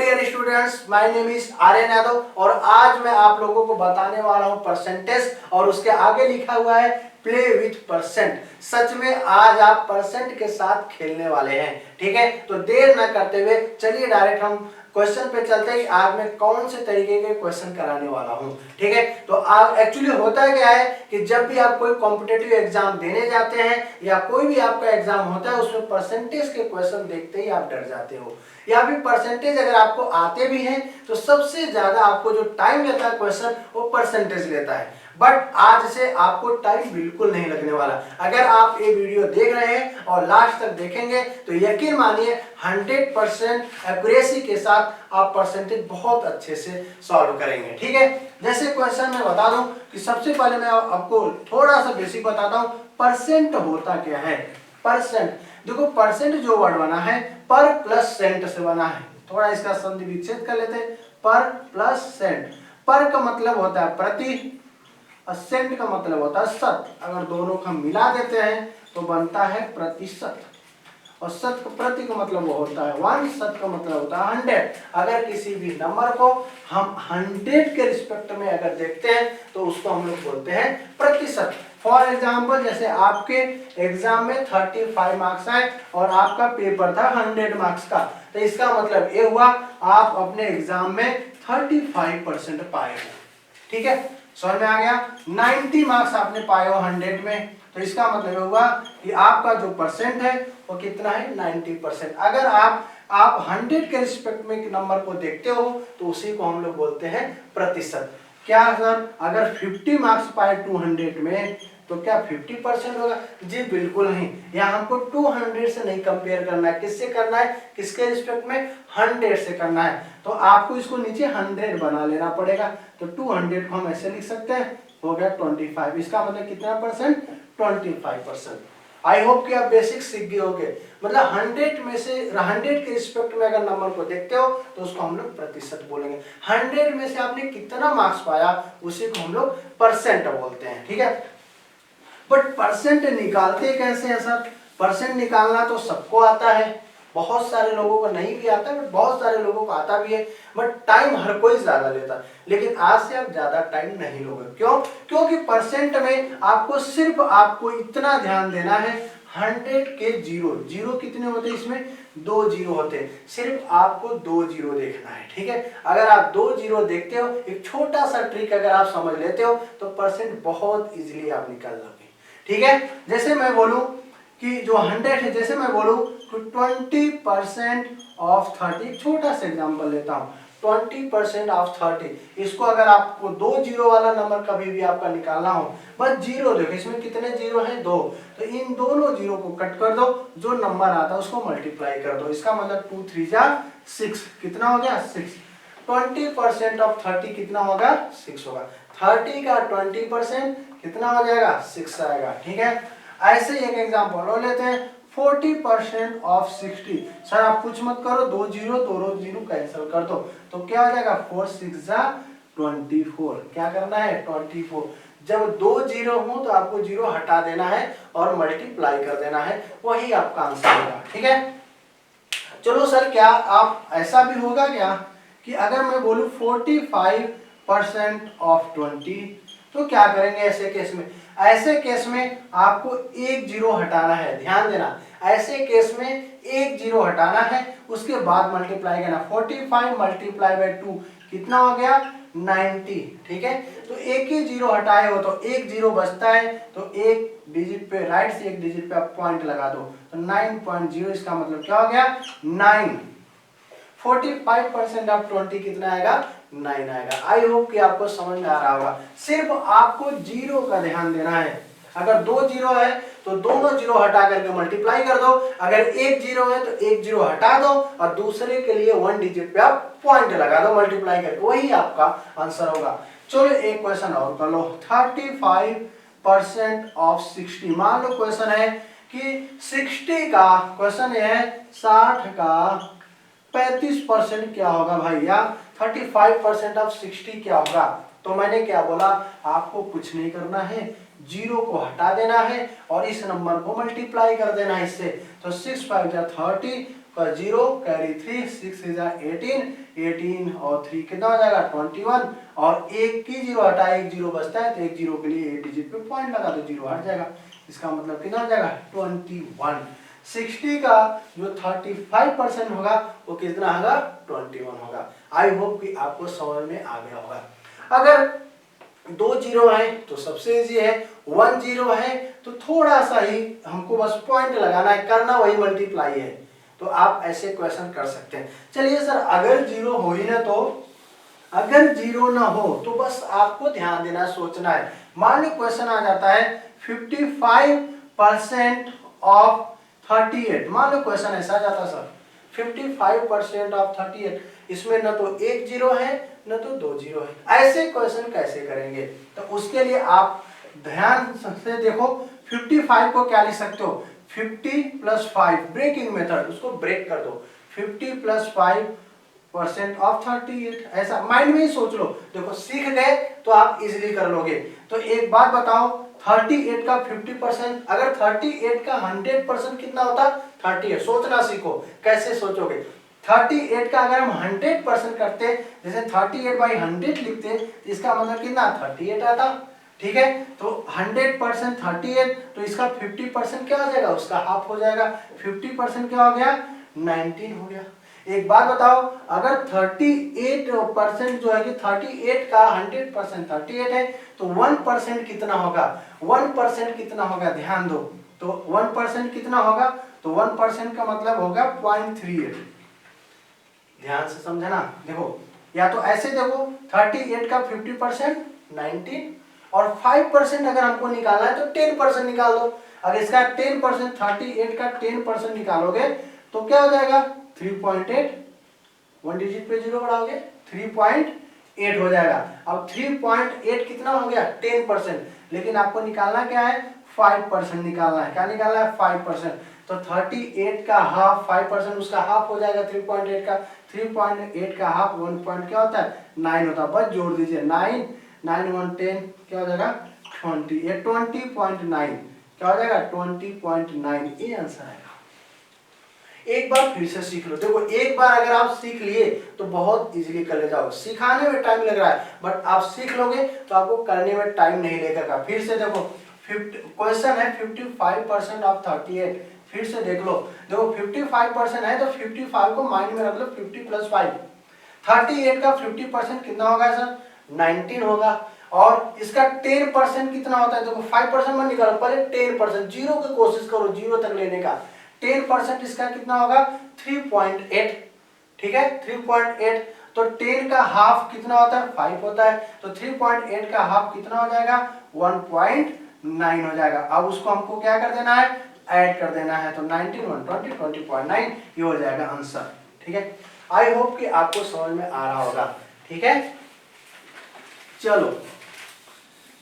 Dear students, my name is Aryan Yadav और आज मैं आप लोगों को बताने वाला हूं परसेंटेज और उसके आगे लिखा हुआ है प्ले विथ परसेंट। सच में आज आप परसेंट के साथ खेलने वाले हैं, ठीक है। तो देर न करते हुए चलिए डायरेक्ट हम क्वेश्चन पे चलते हैं। आज मैं कौन से तरीके के क्वेश्चन कराने वाला हूं, ठीक है। तो एक्चुअली होता क्या है कि जब भी आप कोई कॉम्पिटिटिव एग्जाम देने जाते हैं या कोई भी आपका एग्जाम होता है उसमें परसेंटेज के क्वेश्चन देखते ही आप डर जाते हो, या फिर परसेंटेज अगर आपको आते भी हैं तो सबसे ज्यादा आपको जो टाइम लेता है क्वेश्चन वो परसेंटेज लेता है। बट आज से आपको टाइम बिल्कुल नहीं लगने वाला। अगर आप ये वीडियो देख रहे हैं और लास्ट तक देखेंगे तो यकीन मानिए 100% एक्यूरेसी के साथ आप परसेंटेज बहुत अच्छे से सॉल्व करेंगे, ठीक है। जैसे क्वेश्चन मैं बता दूं कि सबसे पहले मैं आपको थोड़ा सा बेसिक बताता हूं, परसेंट होता क्या है। परसेंट देखो, परसेंट जो वर्ड बना है पर प्लस सेंट से बना है। थोड़ा इसका संधि विच्छेद कर लेते हैं। पर प्लस सेंट, पर का मतलब होता है प्रति और सेंट का मतलब होता है शत। अगर दोनों को हम मिला देते हैं तो बनता है प्रतिशत, और शत प्रति का मतलब वो होता है 1, शत का मतलब होता है 100। अगर किसी भी नंबर को हम 100 के रिस्पेक्ट में अगर देखते हैं तो उसको हम लोग बोलते हैं प्रतिशत। फॉर एग्जाम्पल जैसे आपके एग्जाम में 35 मार्क्स आए और आपका पेपर था 100 मार्क्स का, तो इसका मतलब ये हुआ आप अपने एग्जाम में 35% पाए हो, ठीक है। समझ में आ गया। 90 मार्क्स आपने पाए हो 100 में, तो इसका मतलब हुआ कि आपका जो परसेंट है वो कितना है 90%। अगर आप 100 के रिस्पेक्ट में नंबर को देखते हो तो उसी को हम लोग बोलते हैं प्रतिशत। क्या सर, अगर 50 मार्क्स पाए 200 में तो क्या 50% होगा? जी बिल्कुल नहीं। यहाँ हमको 200 से नहीं कंपेयर करना है। किससे करना है? किसके रिस्पेक्ट में? 100 से करना है। तो आपको इसको नीचे 100 बना लेना पड़ेगा। तो 200 को हम ऐसे लिख सकते हैं, हो गया 25। इसका मतलब कितना परसेंट? 25%। आई होप कि आप बेसिक सीख गए होंगे। मतलब 100 में से 100 के रिस्पेक्ट में अगर नंबर को देखते हो तो उसको हम लोग प्रतिशत बोलेंगे। 100 में से आपने कितना मार्क्स पाया उसी को हम लोग परसेंट बोलते हैं, ठीक है। बट परसेंट निकालते कैसे हैं सर? परसेंट निकालना तो सबको आता है, बहुत सारे लोगों को नहीं भी आता, बट बहुत सारे लोगों को आता भी है। बट टाइम हर कोई ज्यादा लेता है, लेकिन आज से आप ज्यादा टाइम नहीं लोगे। क्यों? क्योंकि परसेंट में आपको सिर्फ आपको इतना ध्यान देना है, 100 के जीरो, जीरो कितने होते हैं इसमें? 2 जीरो होते हैं। सिर्फ आपको 2 जीरो देखना है, ठीक है। अगर आप 2 जीरो देखते हो, एक छोटा सा ट्रिक अगर आप समझ लेते हो तो परसेंट बहुत इजीली आप निकाल लोगे, ठीक है। जैसे मैं बोलूं कि जो 100 है, जैसे मैं बोलूं तो 20% ऑफ 30, छोटा सा एग्जांपल लेता हूं, 20% ऑफ 30। इसको अगर आपको 2 जीरो वाला नंबर कभी भी आपका निकालना हो, बस जीरो देखो, इसमें कितने जीरो हैं? 2। तो इन दोनों जीरो को कट कर दो, जो नंबर आता है उसको मल्टीप्लाई कर दो। इसका मतलब 2 3 जा 6, कितना हो गया? 6। 20% ऑफ 30 कितना होगा? 6 होगा। 30 का 20% कितना हो जाएगा? 6 आएगा, ठीक है। ऐसे ही एक एग्जांपल और लेते हैं, 40% ऑफ 60। सर आप कुछ मत करो, 2 जीरो कैंसिल कर दो, तो क्या हो जाएगा? 4 6 जा 24। क्या करना है? 24। जब 2 जीरो हो तो आपको जीरो हटा देना है और मल्टीप्लाई कर देना है, वही आपका आंसर होगा, ठीक है। चलो सर, क्या आप ऐसा भी होगा क्या कि अगर मैं बोलूं 45% ऑफ 20, तो क्या करेंगे ऐसे केस में? ऐसे केस में आपको एक जीरो हटाना है, ध्यान देना। ऐसे केस में एक जीरो हटाना है, उसके बाद मल्टीप्लाई करना। 45 मल्टीप्लाई बाय 2 कितना हो गया? 90, ठीक है। तो एक ही जीरो हटाए हो तो एक जीरो बचता है, तो एक डिजिट पे, राइट से एक डिजिट पे आप पॉइंट लगा दो, तो 9.0। इसका मतलब क्या हो गया? 9। 45% ऑफ 20 कितना आएगा? 9 आएगा। आई होप कि आपको समझ में आ रहा होगा। सिर्फ आपको जीरो का ध्यान देना है। अगर 2 जीरो है तो दोनों जीरो हटा करके मल्टीप्लाई कर दो, अगर एक जीरो है तो एक जीरो हटा दो और दूसरे के लिए 1 डिजिट पे आप पॉइंट लगा दो मल्टीप्लाई करके, वही आपका आंसर होगा। चलो एक क्वेश्चन और कर लो, 35% ऑफ 60। मान लो क्वेश्चन है कि 60 का, क्वेश्चन है 60 का 35% क्या होगा भाई, या 35% ऑफ 60 क्या होगा? तो मैंने क्या बोला, आपको कुछ नहीं करना है, जीरो को हटा देना है और इस नंबर को मल्टीप्लाई कर देना है इससे। तो 6 5 जा 30, का 0 कैरी 3, 6 इज 18, 18 और 3 कितना हो जाएगा 21, और एक की 0 हटा एक 0 बचता है, तो एक 0 के लिए 8 डिजिट पे पॉइंट लगा तो 0 हट जाएगा, इसका मतलब कितना हो जाएगा 21। 60 का जो 35% होगा वो कितना होगा 21 होगा। आई होप कि आपको समझ में आ गया होगा। अगर 2 जीरो है तो सबसे इजी है, 1 जीरो है तो थोड़ा सा ही हमको बस पॉइंट लगाना है, करना वही मल्टीप्लाई है, तो आप ऐसे क्वेश्चन कर सकते हैं। चलिए सर अगर जीरो हो ही ना, तो अगर जीरो ना हो तो बस आपको ध्यान देना सोचना है। मान लो क्वेश्चन आ जाता है 55% ऑफ 38, मान लो क्वेश्चन ऐसा जाता सर 55% ऑफ 38, इसमें न तो एक जीरो है न तो 2 जीरो है, ऐसे क्वेश्चन कैसे करेंगे? तो उसके लिए आप ध्यान से देखो, 55 को क्या लिख सकते हो 50 + 5, ब्रेकिंग मेथड, उसको ब्रेक कर दो, 50 + 5% ऑफ 38, ऐसा माइंड में ही सोच लो। देखो सीख गए तो आप इजीली कर लोगे। तो एक बात बताओ, 38 का 50%, अगर 38 का 100% कितना होता 30 है, सोचना सीखो कैसे सोचोगे। 38 का अगर हम 100% करते, जैसे 38/100 लिखते, तो इसका मतलब कितना 38 आता, ठीक है। तो 100% 38, तो इसका 50% क्या हो जाएगा, उसका हाफ हो जाएगा, 50% क्या हो गया 19 हो गया। एक बात बताओ, अगर 38% जो है कि 38 का 100% 38 है, तो 1% कितना होगा, 1% कितना होगा ध्यान दो, तो 1% कितना होगा, तो 1% का मतलब होगा 0.38, ध्यान से समझना। देखो या तो ऐसे देखो 38 का 50% 19, और 5% अगर हमको निकालना है तो 10% निकाल दो। अगर इसका 10%, 38 का 10% निकालोगे तो क्या हो जाएगा 3.8, 1 डिजिट पे 0 बढ़ाओगे 3.8 हो जाएगा। अब 3.8 कितना हो गया 10%, लेकिन आपको निकालना क्या है 5% निकालना है। क्या निकालना है 5%, तो 38 का हाफ 5%, उसका हाफ हो जाएगा 3.8 का, 3.8 का हाफ 1 पॉइंट क्या होता है 9 होता है, बस जोड़ दीजिए 9, 9 1 10 क्या हो जाएगा 20, ये 20.9 क्या हो जाएगा 20.9, ये आंसर आएगा। एक बार फिर से सीख लो, देखो एक बार अगर आप सीख लिए तो बहुत इजीली कर ले जाओगे, सिखाने में टाइम लग रहा है बट आप सीख लोगे तो आपको करने में टाइम नहीं लगेगा। फिर से देखो क्वेश्चन है 55% ऑफ 38, फिर से देख लो, देखो 55% है तो 55 को माइंड में रख लो, 50 + 5, 38 का 50% कितना होगा सर 19 होगा, और इसका 10% कितना होता है, देखो 5% मत निकालो, पहले 10%, जीरो की कोशिश करो जीरो तक लेने का, 10% इसका कितना होगा 3.8, ठीक है 3.8, तो 10 का हाफ कितना होता है 5 होता है, तो 3.8 का हाफ कितना हो जाएगा 1.9 हो जाएगा। अब उसको हमको क्या कर देना है ऐड कर देना है, तो 19 120 20.9 ये हो जाएगा आंसर, ठीक है। आई होप कि आपको समझ में आ रहा होगा, ठीक है। चलो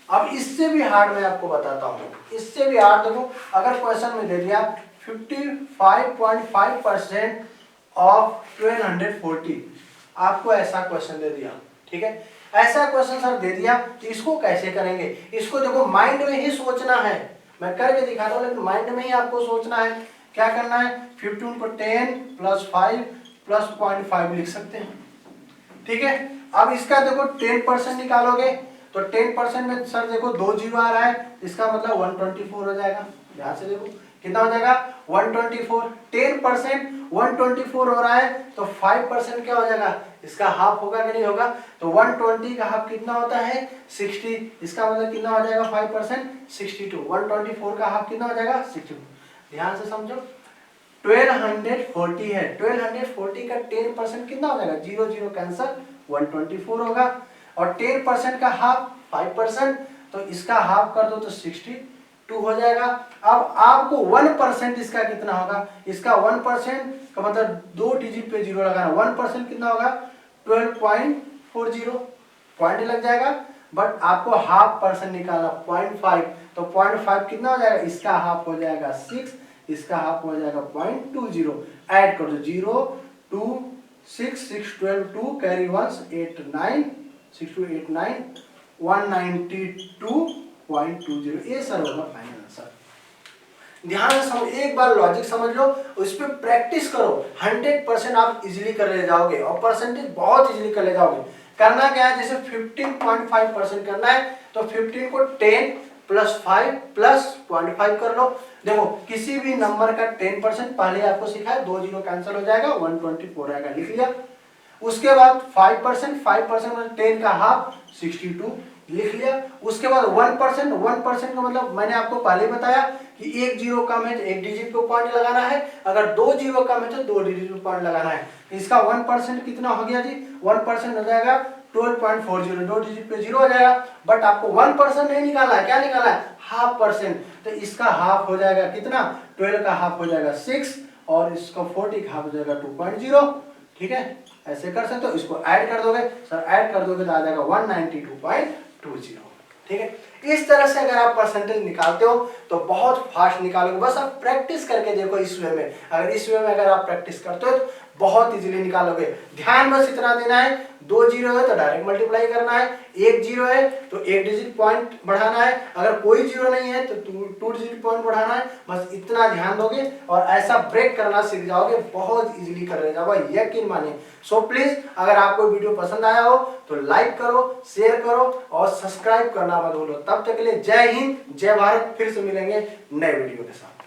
अब इससे भी हार्ड मैं आपको बताता हूं, इससे भी हार्ड देखो, अगर क्वेश्चन में दे दिया 55.5% ऑफ 1240, आपको ऐसा क्वेश्चन दे दिया, ठीक है, ऐसा क्वेश्चन सर दे दिया, तो इसको कैसे करेंगे, इसको देखो माइंड में ही सोचना है, मैं करके दिखाता हूं लेकिन माइंड में ही आपको सोचना है। क्या करना है 15 को 10 + 5 + 0.5 लिख सकते हैं, ठीक है। अब इसका देखो 10% निकालोगे तो 10% में सर देखो 2 जीरो आ रहा है, इसका मतलब 124 हो जाएगा, ध्यान से देखो कितना हो जाएगा 124, 10% 124 हो रहा है, तो 5% क्या हो जाएगा, इसका हाफ होगा कि नहीं होगा, तो 120 का हाफ कितना होता है 60, इसका मतलब कितना हो जाएगा 5% 62, 124 का हाफ कितना हो जाएगा 62, ध्यान से समझो 1240 है, 1240 का 10% कितना हो जाएगा 0 0 कैंसल 124 होगा, और 10% का हाफ 5%, तो इसका हाफ कर दो तो 62 हो जाएगा। अब आपको 1% इसका कितना होगा, इसका 1% का मतलब 2 डिजिट पे 0 लगाना, 1% कितना होगा 12.40 पॉइंट लग जाएगा, बट आपको हाफ परसेंट निकालना 0.5, तो 0.5 कितना हो जाएगा, इसका हाफ हो जाएगा 6, इसका हाफ हो जाएगा 0.20, ऐड कर दो 0 2 6 6 12 2 कैरी 1 8 9 6 2 8 9 192.20, ये सर होगा फाइनल आंसर। ध्यान से समझ, एक बार लॉजिक समझ लो, उस पर प्रैक्टिस करो, 100% आप इजीली कर ले जाओगे और परसेंटेज बहुत इजीली कर ले जाओगे। करना क्या है, जैसे 15.5% करना है तो 15 को 10 प्लस 5 प्लस 0.5 कर लो। देखो किसी भी नंबर का 10% पहले आपको सिखाया, 2 जीरो कैंसिल हो जाएगा, 124 आएगा, लिख लिया। उसके बाद 5%, 5% मतलब 10 का हाफ 62 लिख लिया। उसके बाद 1%, 1% का मतलब मैंने आपको पहले बताया कि एक जीरो कम है तो एक डिजिट पे पॉइंट लगाना है, अगर 2 जीरो कम है तो 2 डिजिट पे पॉइंट लगाना है। इसका 1% कितना हो गया जी, 1% हो जाएगा 12.40, 2 डिजिट पे जीरो हो जाएगा। बट आपको 1% नहीं निकालना है, क्या निकालना है, हाफ परसेंट। तो इसका हाफ हो जाएगा कितना, 12 का हाफ हो जाएगा 6 और इसका 40 का हाफ हो जाएगा 2.0। ठीक है, ऐसे कर सकते हो। इसको ऐड कर दोगे सर, ऐड कर दोगे तो आ जाएगा 192.20। ठीक है, इस तरह से अगर आप परसेंटेज निकालते हो तो बहुत फास्ट निकालोगे। बस आप प्रैक्टिस करके देखो इस वे में, अगर इस वे में अगर आप प्रैक्टिस करते हो तो बहुत इजीली निकालोगे। ध्यान बस इतना देना है, 2 जीरो है तो डायरेक्ट मल्टीप्लाई करना है, 1 जीरो है तो 1 डिजिट पॉइंट बढ़ाना है, अगर कोई जीरो नहीं है तो 2 डिजिट पॉइंट बढ़ाना है। बस इतना ध्यान दोगे और ऐसा ब्रेक करना सीख जाओगे, बहुत इजीली कर ले जाओगे, यकीन मानिए। सो प्लीज अगर आपको वीडियो पसंद आया हो तो लाइक करो, शेयर करो और सब्सक्राइब करना मत भूलो। तब तक के लिए जय हिंद, जय भारत। फिर से मिलेंगे नए वीडियो के साथ।